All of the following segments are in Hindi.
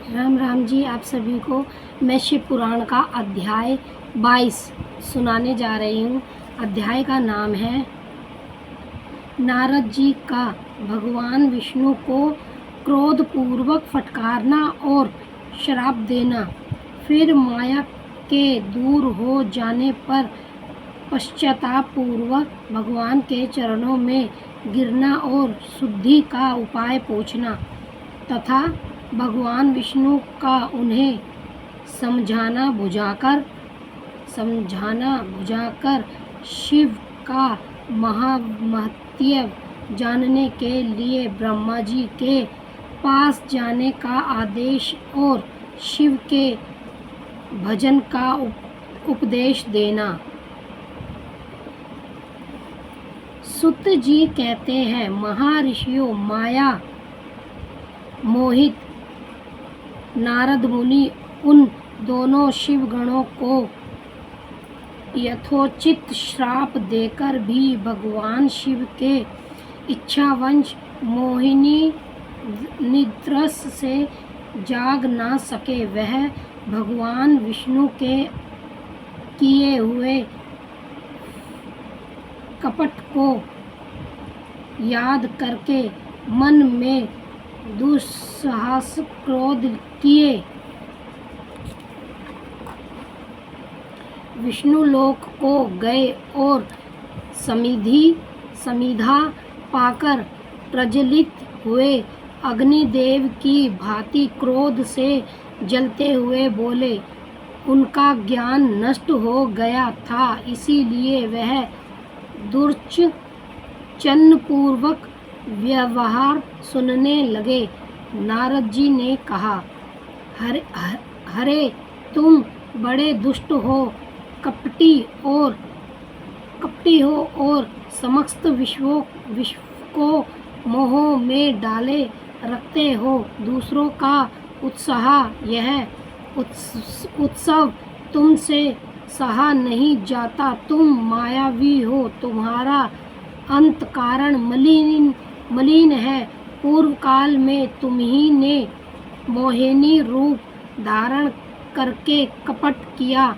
राम राम जी। आप सभी को मैं शिव पुराण का अध्याय 22 सुनाने जा रही हूँ। अध्याय का नाम है नारद जी का भगवान विष्णु को क्रोधपूर्वक फटकारना और श्राप देना। फिर माया के दूर हो जाने पर पश्चाताप पूर्वक भगवान के चरणों में गिरना और शुद्धि का उपाय पूछना तथा भगवान विष्णु का उन्हें समझाना बुझाकर शिव का महामहत्य जानने के लिए ब्रह्मा जी के पास जाने का आदेश और शिव के भजन का उपदेश देना। सुत जी कहते हैं, महर्षियों, माया मोहित नारद मुनि उन दोनों शिव गणों को यथोचित श्राप देकर भी भगवान शिव के इच्छावश मोहिनी निद्रा से जाग ना सके। वह भगवान विष्णु के किए हुए कपट को याद करके मन में दुस्साहस क्रोध किए विष्णु लोक को गए और समिधा पाकर प्रज्वलित हुए अग्निदेव की भांति क्रोध से जलते हुए बोले। उनका ज्ञान नष्ट हो गया था, इसीलिए वह दुर्चन्न पूर्वक व्यवहार सुनने लगे। नारद जी ने कहा, हरे तुम बड़े दुष्ट हो, कपटी हो और समस्त विश्व को मोह में डाले रखते हो। दूसरों का यह उत्सव तुमसे सहा नहीं जाता। तुम मायावी हो, तुम्हारा अंतःकरण मलिन है। पूर्व काल में तुम्ही ने मोहिनी रूप धारण करके कपट किया,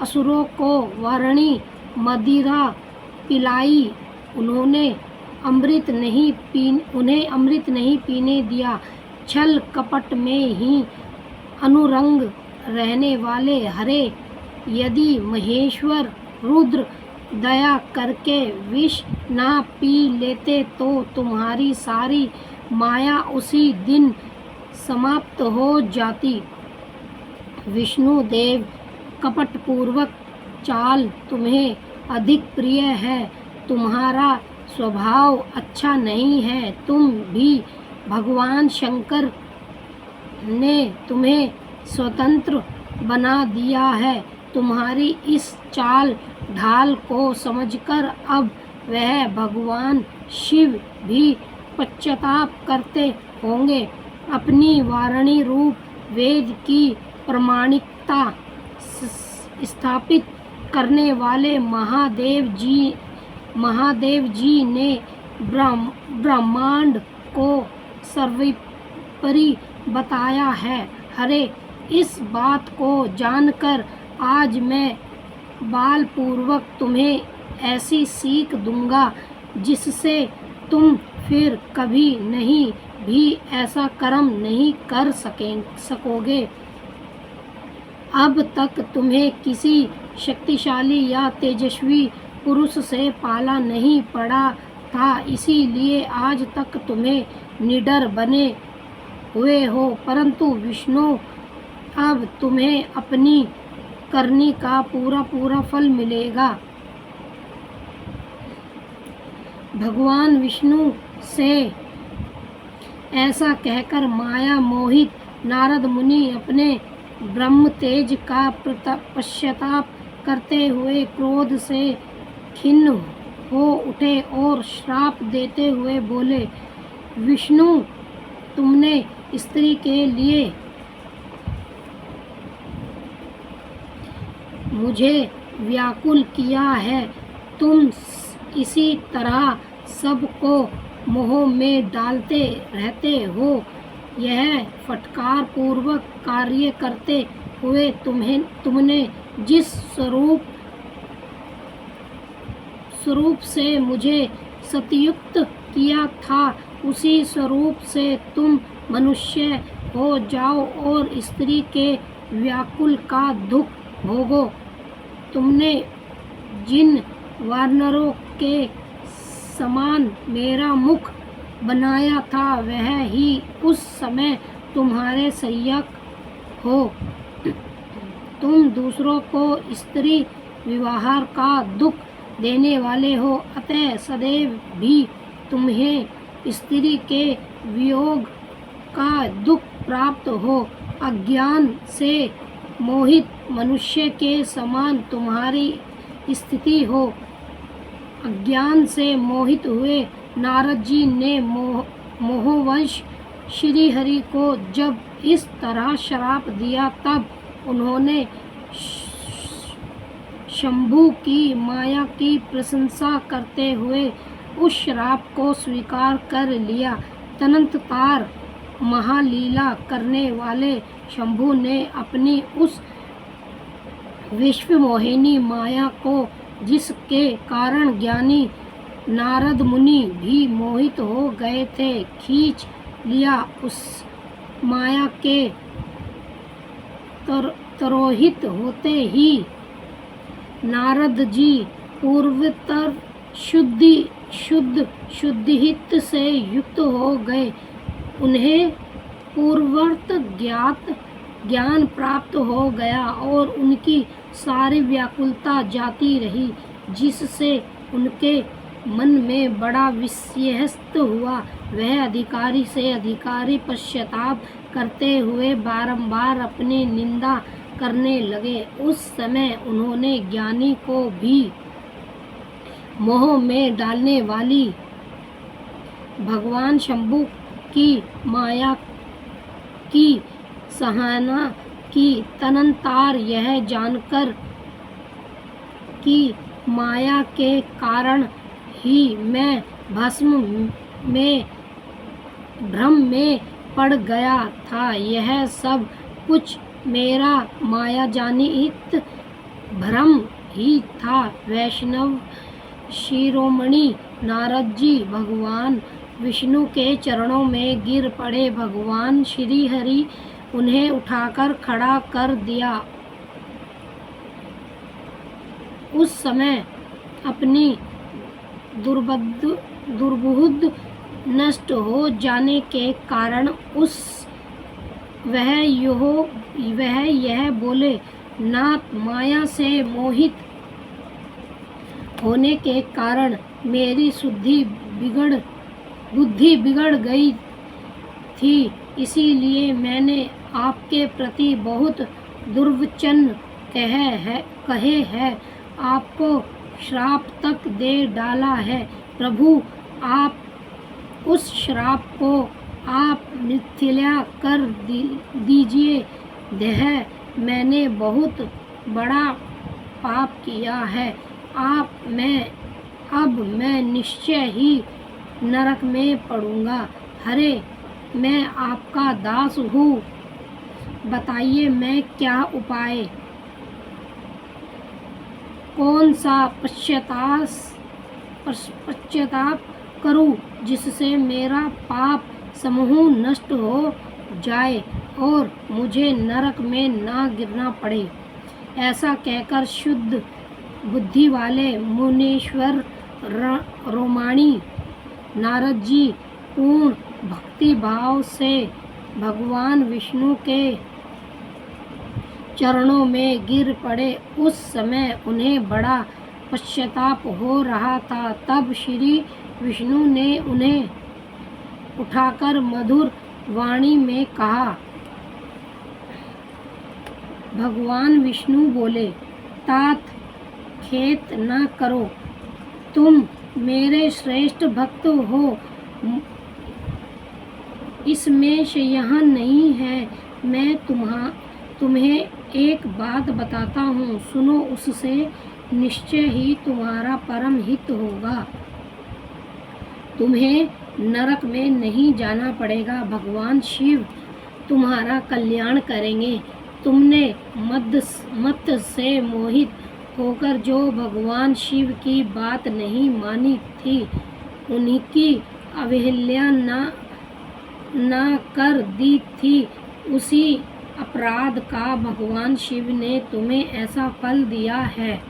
असुरों को वर्णी मदिरा पिलाई, उन्हें अमृत नहीं पीने दिया। छल कपट में ही अनुरंग रहने वाले हरे, यदि महेश्वर रुद्र दया करके विष ना पी लेते तो तुम्हारी सारी माया उसी दिन समाप्त हो जाती। विष्णु देव कपटपूर्वक चाल तुम्हें अधिक प्रिय है, तुम्हारा स्वभाव अच्छा नहीं है। तुम भी भगवान शंकर ने तुम्हें स्वतंत्र बना दिया है। तुम्हारी इस चाल ढाल को समझकर अब वह भगवान शिव भी पश्चाताप करते होंगे। अपनी वाणी रूप वेद की प्रामाणिकता स्थापित करने वाले महादेव जी ने ब्रह्मांड को सर्वोपरि बताया है। हरे, इस बात को जानकर आज मैं बलपूर्वक तुम्हें ऐसी सीख दूंगा जिससे तुम फिर कभी नहीं भी ऐसा कर्म नहीं कर सकोगे। अब तक तुम्हें किसी शक्तिशाली या तेजस्वी पुरुष से पाला नहीं पड़ा था, इसीलिए आज तक तुम्हें निडर बने हुए हो। परंतु विष्णु, अब तुम्हें अपनी करनी का पूरा फल मिलेगा। भगवान विष्णु से ऐसा कहकर माया मोहित नारद मुनि अपने ब्रह्म तेज का पश्चाताप करते हुए क्रोध से खिन्न हो उठे और श्राप देते हुए बोले, विष्णु, तुमने स्त्री के लिए मुझे व्याकुल किया है। तुम इसी तरह सबको मोह में डालते रहते हो। यह फटकार पूर्वक कार्य करते हुए तुमने जिस स्वरूप से मुझे सतयुक्त किया था, उसी स्वरूप से तुम मनुष्य हो जाओ और स्त्री के व्याकुल का दुख भोगो। तुमने जिन वानरों के समान मेरा मुख बनाया था, वह ही उस समय तुम्हारे सहायक हो। तुम दूसरों को स्त्री व्यवहार का दुख देने वाले हो, अतः सदैव भी तुम्हें स्त्री के वियोग का दुख प्राप्त हो। अज्ञान से मोहित मनुष्य के समान तुम्हारी स्थिति हो। अज्ञान से मोहित हुए नारद जी ने मोहवश श्री हरि को जब इस तरह श्राप दिया, तब उन्होंने शंभु की माया की प्रशंसा करते हुए उस श्राप को स्वीकार कर लिया। तदनंतर महालीला करने वाले शंभु ने अपनी उस विश्व मोहिनी माया को, जिसके कारण ज्ञानी नारद मुनि भी मोहित हो गए थे, खींच लिया। उस माया के तिरोहित होते ही नारद जी पूर्वतर शुद्धिहित से युक्त हो गए। उन्हें पूर्ववर्त ज्ञान प्राप्त हो गया और उनकी सारी व्याकुलता जाती रही, जिससे उनके मन में बड़ा विश्वस्त हुआ। वह अधिकारी से अधिकारी पश्चाताप करते हुए बारंबार अपनी निंदा करने लगे। उस समय उन्होंने ज्ञानी को भी मोह में डालने वाली भगवान शंभु की माया की सराहना की। तदनंतर यह जानकर कि माया के कारण ही मैं भ्रम में पड़ गया था, यह सब कुछ मेरा मायाजनित भ्रम ही था। वैष्णव शिरोमणि नारद जी भगवान विष्णु के चरणों में गिर पड़े। भगवान श्री हरि उन्हें उठाकर खड़ा कर दिया। उस समय अपनी दुर्बुद्धि नष्ट हो जाने के कारण वह यह बोले, नाथ, माया से मोहित होने के कारण मेरी बुद्धि बिगड़ गई थी, इसीलिए मैंने आपके प्रति बहुत दुर्वचन कहे हैं, आपको श्राप तक दे डाला है। प्रभु, आप उस श्राप को आप मिथ्या कर दीजिए। मैंने बहुत बड़ा पाप किया है। अब मैं निश्चय ही नरक में पड़ूंगा। हरे, मैं आपका दास हूँ, बताइए मैं क्या उपाय, कौन सा पश्चाताप करूं जिससे मेरा पाप समूह नष्ट हो जाए और मुझे नरक में ना गिरना पड़े। ऐसा कहकर शुद्ध बुद्धि वाले मुनीश्वर रोमाणी नारद जी पूर्ण भक्ति भाव से भगवान विष्णु के चरणों में गिर पड़े। उस समय उन्हें बड़ा पश्चाताप हो रहा था। तब श्री विष्णु ने उन्हें उठाकर मधुर वाणी में कहा। भगवान विष्णु बोले, तात, खेद न करो, तुम मेरे श्रेष्ठ भक्त हो, इसमें संशय नहीं है। मैं तुम्हें एक बात बताता हूँ, सुनो, उससे निश्चय ही तुम्हारा परम हित होगा। तुम्हें नरक में नहीं जाना पड़ेगा। भगवान शिव तुम्हारा कल्याण करेंगे। तुमने मत से मोहित होकर जो भगवान शिव की बात नहीं मानी थी, उन्हीं की अवहेलना न कर दी थी, उसी अपराध का भगवान शिव ने तुम्हें ऐसा फल दिया है,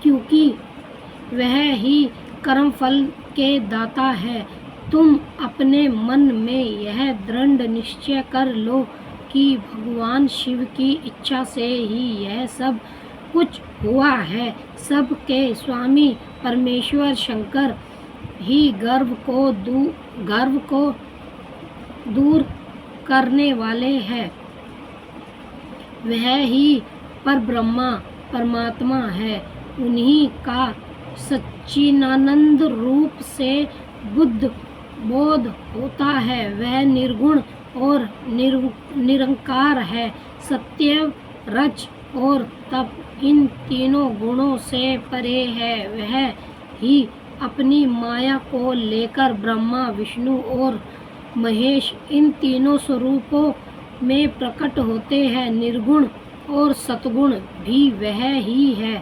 क्योंकि वह ही कर्म फल के दाता है। तुम अपने मन में यह दृढ़ निश्चय कर लो कि भगवान शिव की इच्छा से ही यह सब कुछ हुआ है। सबके स्वामी परमेश्वर शंकर ही गर्व को दूर करने वाले हैं। वह ही परब्रह्मा परमात्मा है। उन्हीं का सच्चिदानंद रूप से बोध होता है। वह निर्गुण और निरंकार है। सत्य, रज और तप इन तीनों गुणों से परे है। वह ही अपनी माया को लेकर ब्रह्मा, विष्णु और महेश इन तीनों स्वरूपों में प्रकट होते हैं। निर्गुण और सतगुण भी वह ही है।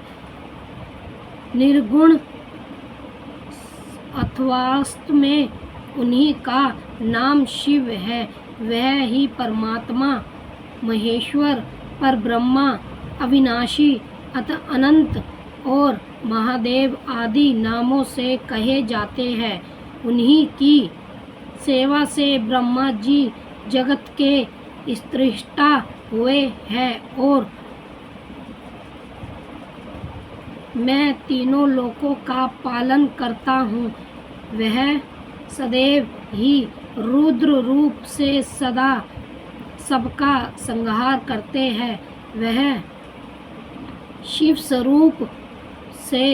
निर्गुण अथवा वास्तव में उन्हीं का नाम शिव है। वह ही परमात्मा, महेश्वर, परब्रह्मा, अविनाशी, अनंत और महादेव आदि नामों से कहे जाते हैं। उन्हीं की सेवा से ब्रह्मा जी जगत के सृष्टा हुए हैं और मैं तीनों लोकों का पालन करता हूँ। वह सदैव ही रुद्र रूप से सदा सबका संहार करते हैं। वह शिव स्वरूप से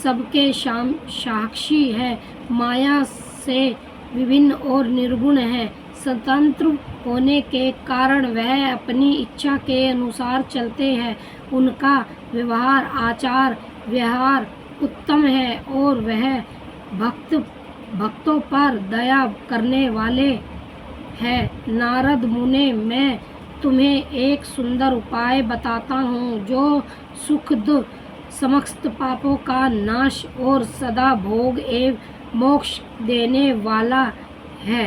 सबके साक्षी है। माया से विभिन्न और निर्गुण है। स्वतंत्र होने के कारण वह अपनी इच्छा के अनुसार चलते हैं। उनका व्यवहार, आचार व्यवहार उत्तम है और वह भक्तों पर दया करने वाले हैं। नारद मुने, मैं तुम्हें एक सुंदर उपाय बताता हूँ जो सुखद, समस्त पापों का नाश और सदा भोग एवं मोक्ष देने वाला है।